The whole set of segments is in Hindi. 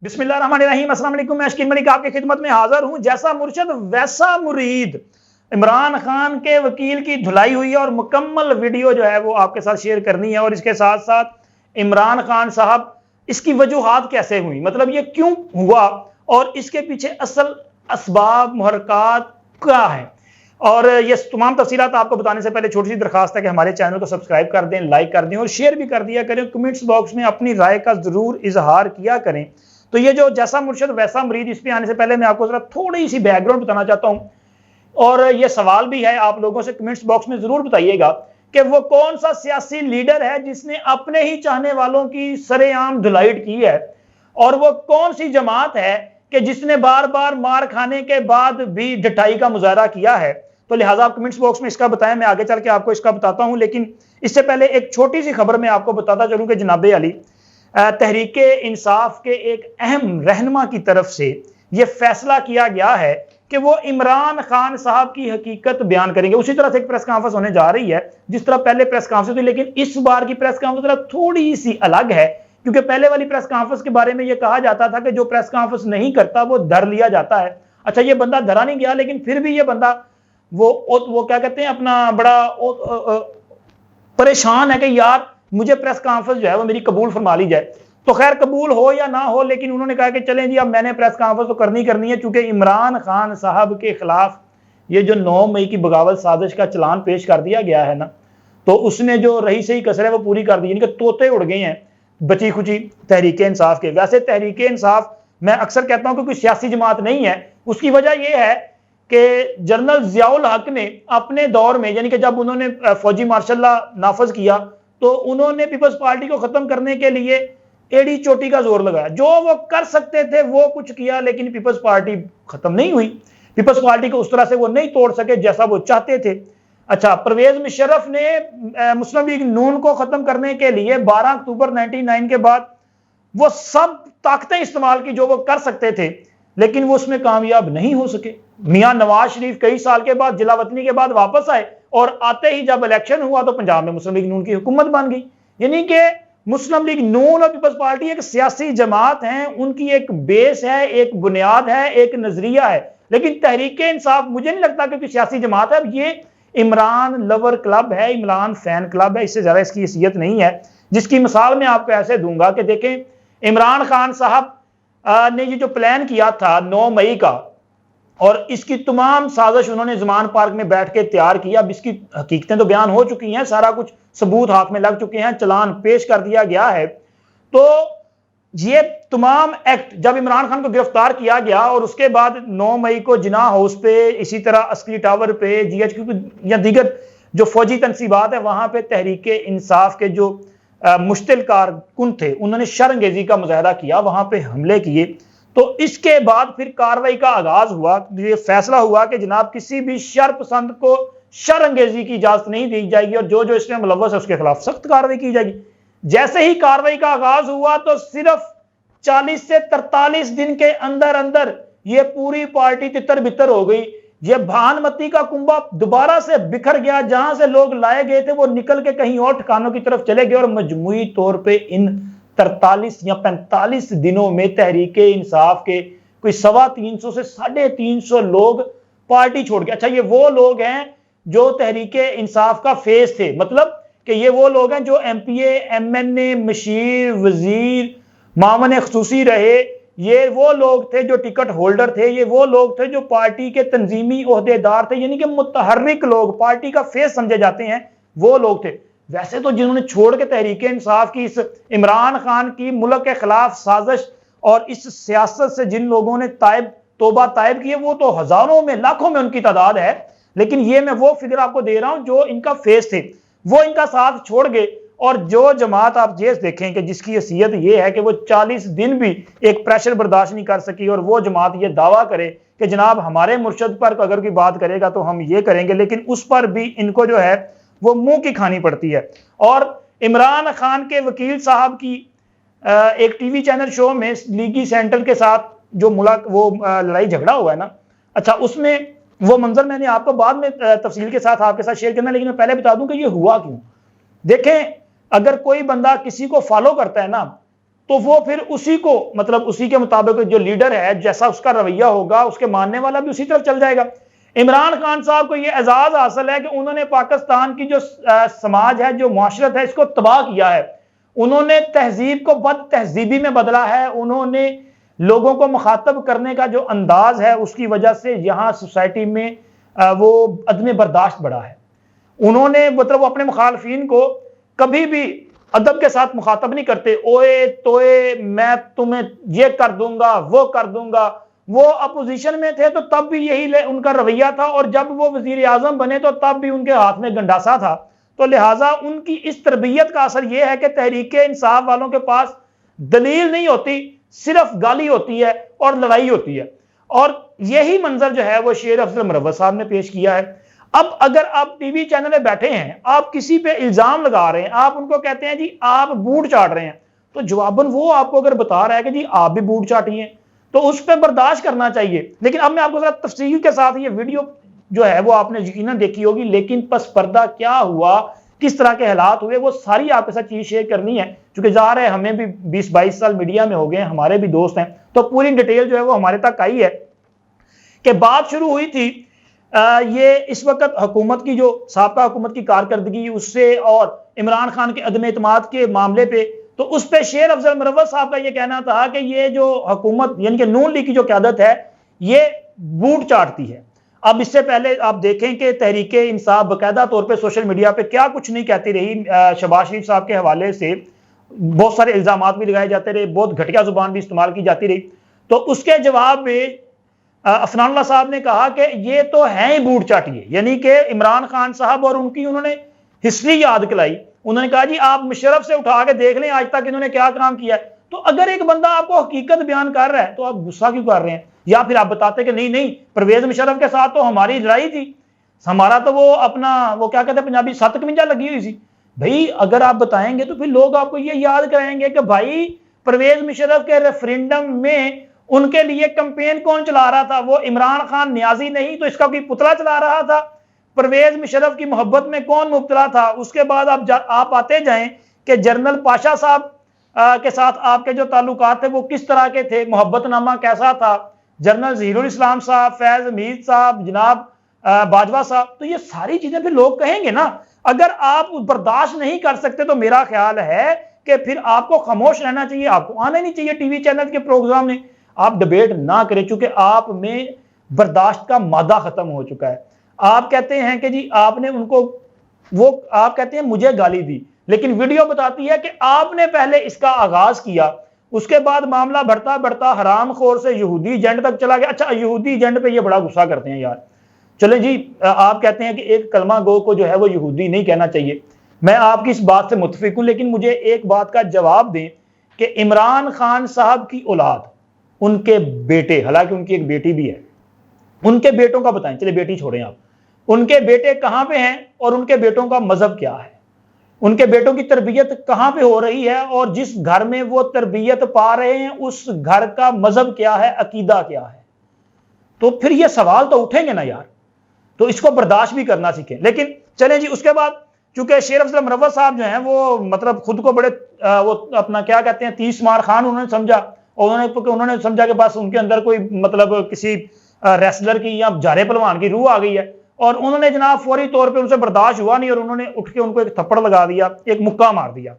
बिस्मिल्लाहिर्रहमानिर्रहीम, अस्सलाम वालेकुम। मैं शकील मलिक आपकी खिदमत में हाजिर हूं। जैसा मुर्शद वैसा मुरीद, इमरान खान के वकील की धुलाई हुई है और मुकम्मल वीडियो जो है वो आपके साथ शेयर करनी है। और इसके साथ साथ इमरान खान साहब इसकी वजूहात कैसे हुई, मतलब ये क्यों हुआ और इसके पीछे असल असबाब मुहरकात क्या है, और ये तमाम तफसीलात आपको बताने से पहले छोटी सी दरखास्त है कि हमारे चैनल को सब्सक्राइब कर दें, लाइक कर दें और शेयर भी कर दिया करें। कमेंट्स बॉक्स में अपनी राय का जरूर इजहार किया करें। तो ये जो जैसा मुर्शद वैसा मुरीद, इस पे आने से पहले मैं आपको जरा थोड़ी सी बैकग्राउंड बताना चाहता हूं, और ये सवाल भी है आप लोगों से, कमेंट्स बॉक्स में जरूर बताइएगा कि वो कौन सा सियासी लीडर है जिसने अपने ही चाहने वालों की सरेआम धुलाइट की है, और वो कौन सी जमात है कि जिसने बार बार मार खाने के बाद भी डटाई का मुजाहरा किया है। तो लिहाजा आप कमेंट्स बॉक्स में इसका बताएं, मैं आगे चल के आपको इसका बताता हूं। लेकिन इससे पहले एक छोटी सी खबर मैं आपको बताता चलूं कि जनाबे अली तहरीके इंसाफ के एक अहम रहनुमा की तरफ से यह फैसला किया गया है कि वो इमरान खान साहब की हकीकत बयान करेंगे। उसी तरह से एक प्रेस कॉन्फ्रेंस होने जा रही है जिस तरह पहले प्रेस कॉन्फ्रेंस हुई, लेकिन इस बार की प्रेस कॉन्फ्रेंस थोड़ी सी अलग है, क्योंकि पहले वाली प्रेस कॉन्फ्रेंस के बारे में यह कहा जाता था कि जो प्रेस कॉन्फ्रेंस नहीं करता वो धर लिया जाता है। अच्छा, ये बंदा धरा नहीं गया, लेकिन फिर भी ये बंदा वो क्या कहते हैं, अपना बड़ा परेशान है कि यार मुझे प्रेस कॉन्फ्रेंस जो है वो मेरी कबूल फरमा ली जाए। तो खैर कबूल हो या ना हो, लेकिन उन्होंने कहा कि चलें जी, अब मैंने प्रेस कॉन्फ्रेंस तो करनी है, क्योंकि इमरान खान साहब के खिलाफ ये जो 9 मई की बगावत साजिश का चलान पेश कर दिया गया है ना, तो उसने जो रही सही कसर है वो पूरी कर दी, यानी कि तोते उड़ गए हैं बची खुची तहरीके इंसाफ के। वैसे तहरीके इंसाफ मैं अक्सर कहता हूं कि कोई सियासी जमात नहीं है। उसकी वजह यह है कि जनरल जियाउल हक ने अपने दौर में, यानी कि जब उन्होंने फौजी मार्शल लॉ नाफज किया, तो उन्होंने पीपल्स पार्टी को खत्म करने के लिए एड़ी चोटी का जोर लगाया। जो वो कर सकते थे वो कुछ किया, लेकिन पीपल्स पार्टी खत्म नहीं हुई। पीपल्स पार्टी को उस तरह से वो नहीं तोड़ सके जैसा वो चाहते थे। अच्छा, परवेज मुशर्रफ ने मुस्लिम लीग नून को खत्म करने के लिए 12 अक्टूबर 1999 के बाद वो सब ताकतें इस्तेमाल की जो वो कर सकते थे, लेकिन वो उसमें कामयाब नहीं हो सके। मियां नवाज शरीफ कई साल के बाद जिला वतनी के बाद वापस आए, और आते ही जब इलेक्शन हुआ तो पंजाब में मुस्लिम लीग नून की हुकूमत बन गई। यानी कि मुस्लिम लीग नून और पीपल्स पार्टी एक सियासी जमात है, उनकी एक बेस है, एक बुनियाद है, एक नजरिया है। लेकिन तहरीके इंसाफ मुझे नहीं लगता कि कोई सियासी जमात है। ये इमरान लवर क्लब है, इमरान फैन क्लब है, इससे ज्यादा इसकी हैसियत नहीं है। जिसकी मिसाल मैं आपको ऐसे दूंगा कि देखें, इमरान खान साहब ने ये जो प्लान किया था 9 मई का, और इसकी तमाम साजिश उन्होंने जमान पार्क में बैठ के तैयार किया। अब इसकी हकीकतें तो बयान हो चुकी हैं, सारा कुछ सबूत हाथ में लग चुके हैं, चलान पेश कर दिया गया है। तो ये तमाम एक्ट जब इमरान खान को गिरफ्तार किया गया, और उसके बाद 9 मई को जिना हाउस पे, इसी तरह अस्करी टावर पे, GHQ या दीगर जो फौजी तनसीबात है वहां पे तहरीके इंसाफ के जो मुश्तिल कारकुन थे उन्होंने शरअंगेजी का मुजाहरा किया, वहां पे हमले किए। तो इसके बाद फिर कार्रवाई का आगाज हुआ। ये फैसला हुआ कि जनाब किसी भी शर पसंद को शरअंगेजी की इजाजत नहीं दी जाएगी, और जो जो इसमें मुलव्वस है उसके खिलाफ सख्त कार्रवाई की जाएगी। जैसे ही कार्रवाई का आगाज हुआ तो सिर्फ 40 से 43 दिन के अंदर अंदर ये पूरी पार्टी तितर बितर हो गई। ये भानमती का कुंभा दोबारा से बिखर गया। जहां से लोग लाए गए थे वो निकल के कहीं और ठिकानों की तरफ चले गए, और मजमूई तौर पे इन 43 या 45 दिनों में तहरीके इंसाफ के कोई 350 से 350 लोग पार्टी छोड़ गए। अच्छा, ये वो लोग हैं जो तहरीके इंसाफ का फेस थे, मतलब कि ये वो लोग हैं जो MPA, MNA, मशीर, वजीर, मामन खसूसी रहे। ये वो लोग थे जो टिकट होल्डर थे, ये वो लोग थे जो पार्टी के तंजीमी ओहदेदार थे, यानी कि मुतहर्रिक लोग, पार्टी का फेस समझे जाते हैं, वो लोग थे। वैसे तो जिन्होंने छोड़ के तहरीके इंसाफ की इस इमरान खान की मुल्क के खिलाफ साजिश और इस सियासत से जिन लोगों ने तौबा तायब की है, वो तो हजारों में, लाखों में उनकी तादाद है। लेकिन ये मैं वो फिगर आपको दे रहा हूं जो इनका फेस थे, वो इनका साथ छोड़ गए। और जो जमात आप ये देखें कि जिसकी हैसियत ये है कि वो 40 दिन भी एक प्रेशर बर्दाश्त नहीं कर सकी, और वो जमात ये दावा करे कि जनाब हमारे मुर्शद पर अगर कोई बात करेगा तो हम ये करेंगे, लेकिन उस पर भी इनको जो है वो मुंह की खानी पड़ती है। और इमरान खान के वकील साहब की एक टीवी चैनल शो में लीगी सेंटर के साथ जो लड़ाई झगड़ा हुआ है ना, अच्छा उसमें वो मंजर मैंने आपको बाद में तफसील के साथ आपके साथ शेयर करना, लेकिन मैं पहले बता दूं कि ये हुआ क्यों। देखें, अगर कोई बंदा किसी को फॉलो करता है ना, तो वो फिर उसी को मतलब उसी के मुताबिक जो लीडर है जैसा उसका रवैया होगा उसके मानने वाला भी उसी तरफ चल जाएगा। इमरान खान साहब को यह एजाज हासिल है कि उन्होंने पाकिस्तान की जो समाज है, जो मुआशरत है, इसको तबाह किया है। उन्होंने तहजीब को बद तहजीबी में बदला है। उन्होंने लोगों को मुखातब करने का जो अंदाज है उसकी वजह से यहाँ सोसाइटी में वो अदम बर्दाश्त बढ़ा है। उन्होंने मतलब अपने मुखालफिन को कभी भी अदब के साथ मुखातब नहीं करते। ओए तोए मैं तुम्हें ये कर दूंगा वो कर दूंगा। वो अपोजिशन में थे तो तब भी यही उनका रवैया था, और जब वो वजीर आजम बने तो तब भी उनके हाथ में गंडासा था। तो लिहाजा उनकी इस तरबियत का असर यह है कि तहरीक इंसाफ वालों के पास दलील नहीं होती, सिर्फ गाली होती है और लड़ाई होती है। और यही मंजर जो है वो शेर अफजल मुरव्वत साहब ने पेश किया है। अब अगर आप टीवी चैनल में बैठे हैं, आप किसी पे इल्जाम लगा रहे हैं, आप उनको कहते हैं जी आप बूट चाट रहे हैं, तो जवाबन वो आपको अगर बता रहा है कि जी आप भी बूट चाटिए, तो उस पर बर्दाश्त करना चाहिए। लेकिन अब मैं आपको जरा तफसील के साथ ये वीडियो जो है वो आपने यकीनन देखी होगी, लेकिन पस पर्दा क्या हुआ, किस तरह के हालात हुए, वो सारी आपके साथ चीज शेयर करनी है। क्योंकि ज़ाहिर है हमें भी 20-22 साल मीडिया में हो गए, हमारे भी दोस्त हैं, तो पूरी डिटेल जो है वो हमारे तक आई है कि बात शुरू हुई थी ये इस वक्त हुकूमत की जो साबका हुकूमत की कारकर्दगी उससे और इमरान खान के अदम एतमाद के मामले पे, तो उस पर शेर अफजल मुरव्वत साहब का ये कहना था कि ये जो हुकूमत यानी कि नून लीग की जो क़यादत है ये बूट चाटती है। अब इससे पहले आप देखें कि तहरीक इंसाफ बाकायदा तौर पे सोशल मीडिया पे क्या कुछ नहीं कहती रही। शहबाज शरीफ साहब के हवाले से बहुत सारे इल्जाम भी लगाए जाते रहे, बहुत घटिया जुबान भी इस्तेमाल की जाती रही। तो उसके जवाब में अफनानुल्लाह साहब ने कहा कि ये तो हैं ही बूट चाटिए, यानी कि इमरान खान साहब और उनकी उन्होंने हिस्ट्री याद कराई। उन्होंने कहा जी आप मुशर्रफ से उठा के देख लें आज तक इन्होंने क्या काम किया है। तो अगर एक बंदा आपको हकीकत बयान कर रहा है तो आप गुस्सा क्यों कर रहे हैं? या फिर आप बताते कि नहीं नहीं परवेज मुशर्रफ के साथ तो हमारी लड़ाई थी, हमारा तो वो अपना वो क्या कहते हैं पंजाबी 751 लगी हुई थी। भाई अगर आप बताएंगे तो फिर लोग आपको ये याद कराएंगे कि भाई परवेज मुशर्रफ के रेफरेंडम में उनके लिए कैंपेन कौन चला रहा था, वो इमरान खान न्याजी नहीं तो इसका कोई पुतला चला रहा था। परवेज मुशर्रफ की मोहब्बत में कौन मुब्तला था। उसके बाद आप आते जाएं कि जनरल पाशा साहब के साथ आपके जो ताल्लुकात थे वो किस तरह के थे, मोहब्बतनामा कैसा था, जनरल ज़हीरुल इस्लाम साहब, फैज हमीद साहब, जनाब बाजवा साहब। तो ये सारी चीजें फिर लोग कहेंगे ना। अगर आप बर्दाश्त नहीं कर सकते तो मेरा ख्याल है कि फिर आपको खामोश रहना चाहिए, आपको आना नहीं चाहिए टीवी चैनल के प्रोग्राम में, आप डिबेट ना करें, चूंकि आप में बर्दाश्त का मादा खत्म हो चुका है। आप कहते हैं कि जी आपने उनको वो आप कहते हैं मुझे गाली दी, लेकिन वीडियो बताती है कि आपने पहले इसका आगाज किया, उसके बाद मामला बढ़ता बढ़ता हरामखोर से यहूदी एजेंट तक चला गया। अच्छा यहूदी एजेंट पे ये बड़ा गुस्सा करते हैं यार। चले जी आप कहते हैं कि एक कलमा गो को जो है वो यहूदी नहीं कहना चाहिए, मैं आपकी इस बात से मुत्तफिक हूं, लेकिन मुझे एक बात का जवाब दें कि इमरान खान साहब की औलाद, उनके बेटे, हालांकि उनकी एक बेटी भी है, उनके बेटों का बताएं। चलिए बेटी छोड़ें आप, उनके बेटे कहां पे हैं और उनके बेटों का मजहब क्या है, उनके बेटों की तरबियत कहां पे हो रही है, और जिस घर में वो तरबियत पा रहे हैं उस घर का मजहब क्या है, अकीदा क्या है। तो फिर ये सवाल तो उठेंगे ना यार। तो इसको बर्दाश्त भी करना सीखें। लेकिन चलें जी, उसके बाद चूंकि शेर अफजल मुरव्वत साहब जो हैं वो मतलब खुद को बड़े वो अपना क्या कहते हैं 30 मार खान उन्होंने समझा, और उन्होंने समझा कि बस उनके अंदर कोई मतलब किसी रेसलर की या जारे पहलवान की रूह आ गई है, और उन्होंने जनाब फौरी तौर पे उनसे बर्दाश्त हुआ नहीं और उन्होंने उठ के उनको एक थप्पड़ लगा दिया, एक मुक्का मार दिया।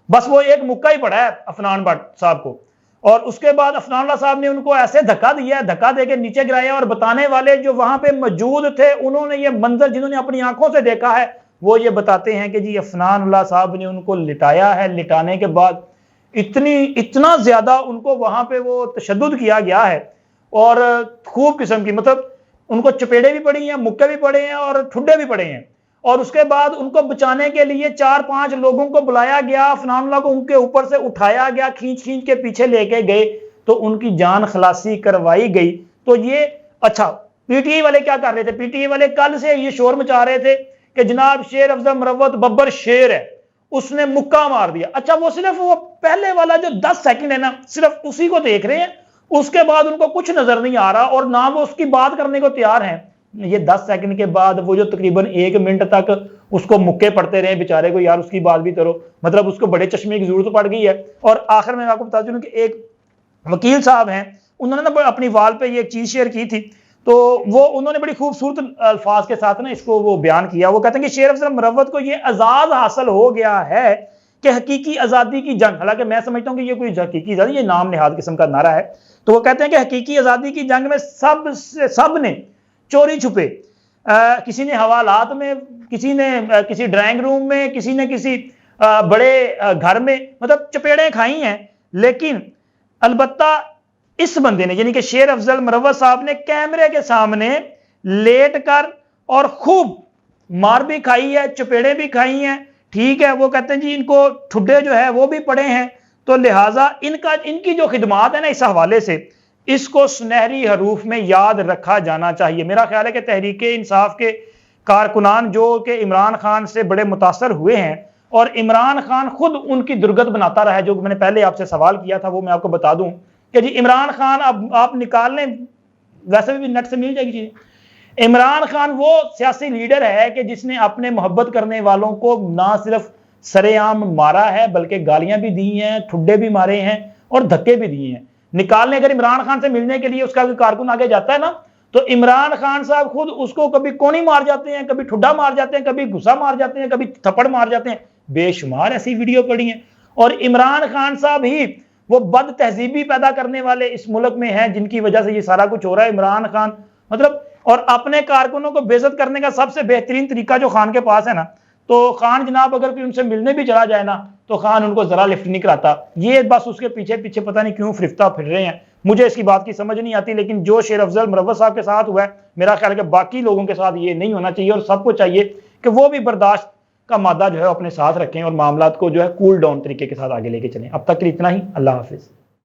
बस वो एक मुक्का ही पड़ा है अफनान भट्ट साहब को, और उसके बाद अफनानुल्लाह साहब ने उनको ऐसे धक्का दिया, धक्का देके नीचे गिराया, और बताने वाले जो वहां पे मौजूद थे उन्होंने ये मंजर जिन्होंने अपनी आंखों से देखा है वो ये बताते हैं कि जी अफनानुल्लाह साहब ने उनको लिटाया है, लिटाने के बाद इतना ज्यादा उनको वहां पे वो तशद्दुद किया गया है, और खूब किस्म की मतलब उनको चपेड़े भी पड़ी हैं, मुक्के भी पड़े हैं और ठुड्डे भी पड़े हैं। और उसके बाद उनको बचाने के लिए 4-5 लोगों को बुलाया गया, अफनानुल्लाह को उनके ऊपर से उठाया गया, खींच खींच के पीछे लेके गए, तो उनकी जान खलासी करवाई गई। तो ये अच्छा पीटीआई वाले क्या कर रहे थे, पीटीआई वाले कल से ये शोर मचा रहे थे कि जनाब शेर अफजल मुरव्वत बब्बर शेर है, उसने मुक्का मार दिया। अच्छा वो सिर्फ वो पहले वाला जो 10 सेकंड है ना, सिर्फ उसी को देख रहे हैं, उसके बाद उनको कुछ नजर नहीं आ रहा और ना वो उसकी बात करने को तैयार हैं। ये 10 सेकंड के बाद वो जो तकरीबन 1 मिनट तक उसको मुक्के पड़ते रहे बेचारे को, यार उसकी बात भी करो, मतलब उसको बड़े चश्मे की जरूरत पड़ गई है। और आखिर में आपको बता चलूं कि एक वकील साहब हैं, उन्होंने ना अपनी वाल पे ये एक चीज शेयर की थी, तो वो उन्होंने बड़ी खूबसूरत अल्फाज के साथ ना इसको वो बयान किया। वो कहते हैं कि शेर अफजल मुरव्वत को ये एजाज हासिल हो गया है कि हकीकी आजादी की जंग, हालांकि मैं समझता हूं कि ये कोई हकीकी आजादी, ये नाम निहाद किस्म का नारा है। तो वो कहते हैं कि हकीकी आजादी की जंग में सब ने चोरी छुपे, किसी ने हवालात में, किसी ने किसी ड्राइंग रूम में, किसी ने किसी बड़े घर में, मतलब चपेड़े खाई हैं, लेकिन अलबत्ता इस बंदे ने यानी कि शेर अफजल मुरव्वत साहब ने कैमरे के सामने लेट कर और खूब मार भी खाई है, चपेड़े भी खाई हैं, ठीक है। वो कहते हैं जी इनको ठुड्डे जो है वो भी पड़े हैं, तो लिहाजा इनकी जो खिदमात है ना, इस हवाले से इसको सुनहरी हरूफ में याद रखा जाना चाहिए। मेरा ख्याल है कि तहरीक इंसाफ के कारकुनान जो कि इमरान खान से बड़े मुतासर हुए हैं, और इमरान खान खुद उनकी दुर्गत बनाता रहा है, जो मैंने पहले आपसे सवाल किया था वो मैं आपको बता दूं कि जी इमरान खान, अब आप निकाल लें, वैसे भी नेट से मिल जाएगी चीजें। इमरान खान वो सियासी लीडर है कि जिसने अपने मोहब्बत करने वालों को ना सिर्फ सरेआम मारा है, बल्कि गालियां भी दी हैं, ठुड्डे भी मारे हैं और धक्के भी दिए हैं। निकालने अगर इमरान खान से मिलने के लिए उसका कारकुन आगे जाता है ना, तो इमरान खान साहब खुद उसको कभी कोनी मार जाते हैं, कभी ठुड्डा मार जाते हैं, कभी गुस्सा मार जाते हैं, कभी थप्पड़ मार जाते हैं। बेशुमार ऐसी वीडियो पड़ी हैं। और इमरान खान साहब ही वो बद तहजीबी पैदा करने वाले इस मुल्क में हैं, जिनकी वजह से ये सारा कुछ हो रहा है। इमरान खान मतलब, और अपने कारकुनों को बेइज्जत करने का सबसे बेहतरीन तरीका जो खान के पास है ना, तो खान जनाब अगर कोई उनसे मिलने भी चला जाए ना, तो खान उनको जरा लिफ्ट नहीं कराता। ये बस उसके पीछे पीछे पता नहीं क्यों फिरता फिर रहे हैं, मुझे इसकी बात की समझ नहीं आती। लेकिन जो शेर अफजल मुरव्वत साहब के साथ हुआ है, मेरा ख्याल है कि बाकी लोगों के साथ ये नहीं होना चाहिए, और सबको चाहिए कि वो भी बर्दाश्त का मादा जो है अपने साथ रखें और मामलात को जो है कूल डाउन तरीके के साथ आगे लेके चलें। अब तक के लिए इतना ही। अल्लाह हाफिज।